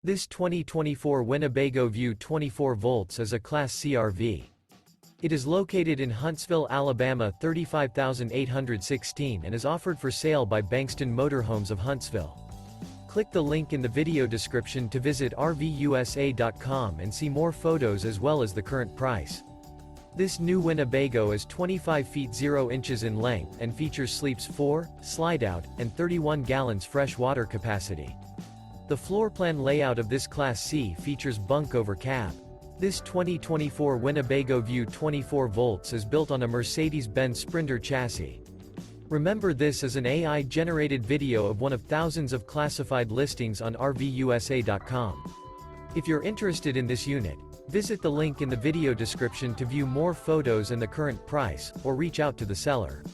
This 2024 Winnebago View 24 volts is a Class C RV. It is located in Huntsville, Alabama 35816 and is offered for sale by Bankston Motorhomes of Huntsville. Click the link in the video description to visit RVUSA.com and see more photos as well as the current price. This new Winnebago is 25 feet 0 inches in length and features sleeps 4, Slideout, and 31 gallons fresh water capacity. The floor plan layout of this Class C features Bunk Over Cab. This 2024 Winnebago View 24 volts is built on a Mercedes Benz Sprinter chassis. Remember, this is an AI-generated video of one of thousands of classified listings on RVUSA.com. If you're interested in this unit, visit the link in the video description to view more photos and the current price, or reach out to the seller.